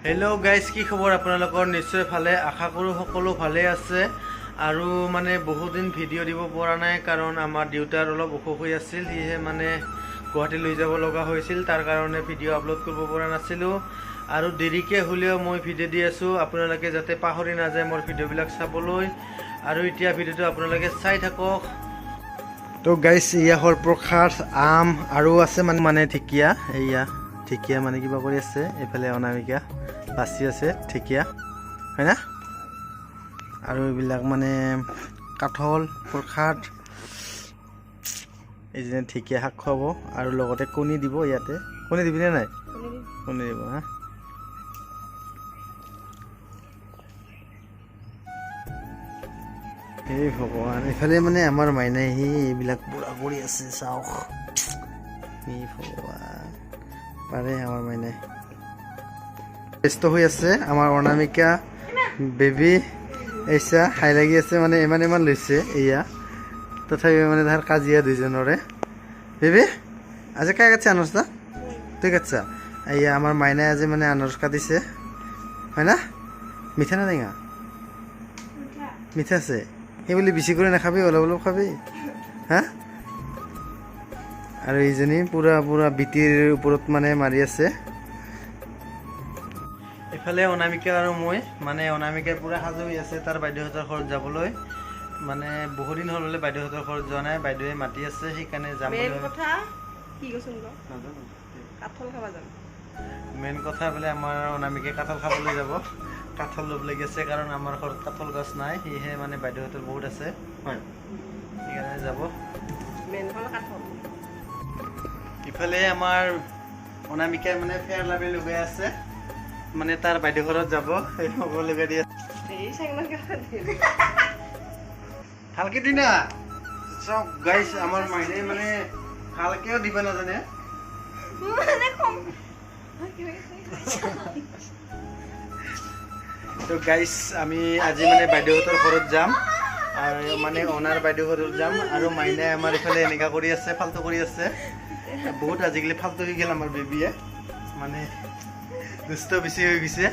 Hello' guys, কি খবৰ আপোনালোকৰ? নিশ্চয় ভালে, আশা কৰোঁ সকলো ভালে আছে। আৰু মানে বহুদিন ভিডিঅ' দিব পৰা নাই, কাৰণ আমাৰ দেউতাৰ অলপ অসুখ হৈ আছিল। সেয়েহে মানে গুৱাহাটী লৈ যাব লগা হৈছিল, তাৰ কাৰণে ভিডিঅ' আপলোড কৰিব পৰা নাছিলোঁ। আৰু দেৰিকৈ হ'লেও মই ভিডিঅ' দি আছোঁ, আপোনালোকে যাতে পাহৰি নাযায় মোৰ ভিডিঅ'বিলাক চাবলৈ। আৰু এতিয়া ভিডিঅ'টো আপোনালোকে চাই থাকক। তো গাইজ, এয়া হ'ল প্ৰসাদ, আম আৰু আছে মানে ঢেকীয়া। এয়া ঢেকীয়া মানে কিবা কৰি আছে, এইফালে অনামিকা বাচি আছে ঢেকীয়া, হয় না? আৰু এইবিলাক মানে কাঠল, প্ৰসাদ, এই যে ঢেকীয়া শাক খুৱাব আৰু লগতে কণী দিব। ইয়াতে কণী দিবিনে নাই? কণী দিব। হা, হে ভগৱান, এইফালে মানে আমাৰ মাইনাই এইবিলাক পুৰা কৰি আছে, চাওক। হে ভগৱান, পাৰে আমাৰ মাইনাই। ব্যস্ত হৈ আছে আমাৰ অনামিকা বেবী। এইচা হাই লাগি আছে, মানে ইমান লৈছে এয়া, তথাপিও মানে তাৰ কাজিয়া দুইজনৰে। বেবী আজি কাই কাটছে আনাৰস না? তুই কাটছা? এয়া আমাৰ মাইনাই আজি মানে আনাৰস কাটিছে, হয় না? মিঠা না টেঙা? মিঠা আছে। সেই বুলি বেছি কৰি নাখাবি, অলপ অলপ খাবি, হা? আৰু এইজনী পুৰা বিটিৰ ওপৰত মানে মাৰি আছে। এইফালে অনামিকা আৰু মই, মানে অনামিকাই পুৰা সাজু হৈ আছে তাৰ বাইদেউহঁতৰ ঘৰত যাবলৈ। মানে বহুদিন হ'ল বোলে বাইদেউহঁতৰ ঘৰত যোৱা নাই, বাইদেৱে মাতি আছে, সেইকাৰণে যাম বুলি। মেইন কথা বোলে আমাৰ অনামিকাই কাঠল খাবলৈ যাব, কাঠল ল'বলৈ গৈছে, কাৰণ আমাৰ ঘৰত কাঠল গছ নাই। সেয়েহে মানে বাইদেউহঁতৰ বহুত আছে, হয়, সেইকাৰণে যাব। ইফালে আমাৰ অনামিকাই মানে ফেয়াৰ লাভলি লগাই আছে, মানে তাৰ বাইদেউ ঘৰত যাব, সেই হ'ব লগাই দিয়ে। ভালকে দি না চব গাইছ, আমাৰ মাইনাই মানে ভালকেও দিব নাজানে। তো গাইছ, আমি আজি মানে বাইদেউহঁতৰ ঘৰত যাম, আৰু মানে অনাৰ বাইদেউ ঘৰত যাম। আৰু মাইনাই আমাৰ ইফালে এনেকা কৰি আছে, ফাল্টু কৰি আছে বহুত। আজিকালি ফাল্টু হৈ গ'ল আমাৰ বেবীয়ে, মানে দুষ্ট বেছি হৈ গৈছে।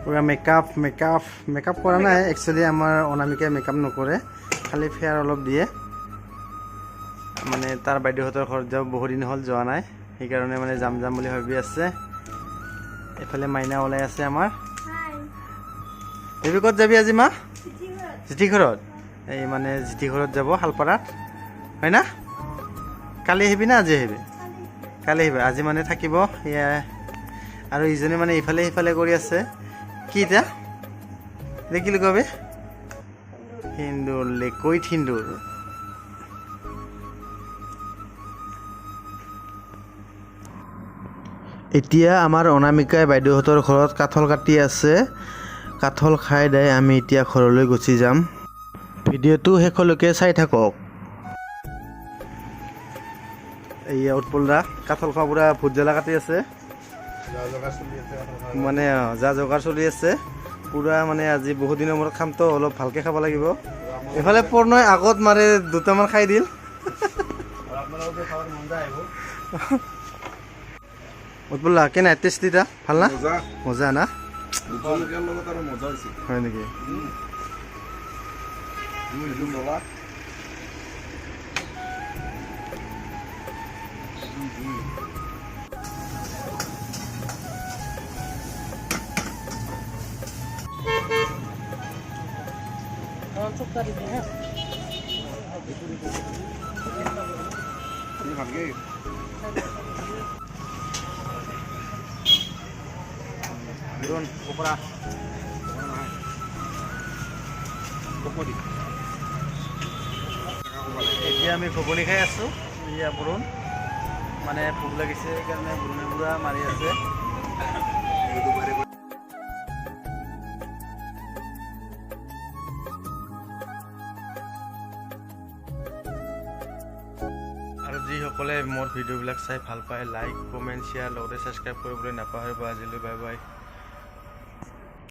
পুৰা মেকআপ কৰা নাই। একচুৱেলি আমাৰ অনামিকাই মেকআপ নকৰে, খালি ফেয়াৰ অলপ দিয়ে। মানে তাৰ বাইদেউহঁতৰ ঘৰত যাব, বহুত দিন হ'ল যোৱা নাই, সেইকাৰণে মানে যাম বুলি ভাবি আছে। এইফালে মাইনা ওলাই আছে আমাৰ। বেবী ক'ত যাবি আজি মা? জিতি ঘৰত। এই মানে জিতি ঘৰত যাব, শালপাৰাত, হয় না? কালি আহিবি না আজি আহিবি? কালি আহিবি। আজি মানে থাকিব এয়া। আৰু ইজনী মানে ইফালে সিফালে কৰি আছে। কি এতিয়া কি লগাবি? সিন্দুৰ, লেকৈত সিন্দুৰ। এতিয়া আমাৰ অনামিকাই বাইদেউহঁতৰ ঘৰত কাঠল কাটি আছে। কাঠল খাই দাই আমি এতিয়া ঘৰলৈ গুচি যাম। ভিডিঅ'টো শেষলৈকে চাই থাকক। এইয়া উৎপল দা কাঠল খোৱা পুৰা ভোট জ্বালা কাটি আছে, মানে যা যোগাৰ চলি আছে পুৰা। মানে আজি বহুত দিনৰ মূৰত খামতো, অলপ ভালকৈ খাব লাগিব। এইফালে পৰ্ণই আগত মাৰে, দুটামান খাই দিল। উৎপল কেনে টেষ্টিটা? ভাল না? মজা না? হয় নেকি? এতিয়া আমি ঘুগুনি খাই আছোঁ। ইয়া বৰুণ মানে ভোক লাগিছে, সেইকাৰণে বৰুণে পুৰা মাৰি আছে। আৰু যিসকলে মোৰ ভিডিঅ'বিলাক চাই ভাল পায়, লাইক, কমেণ্ট, শ্বেয়াৰ লগতে ছাবস্ক্ৰাইব কৰিবলৈ নাপাহৰিব। আজিলৈ বাই বাই।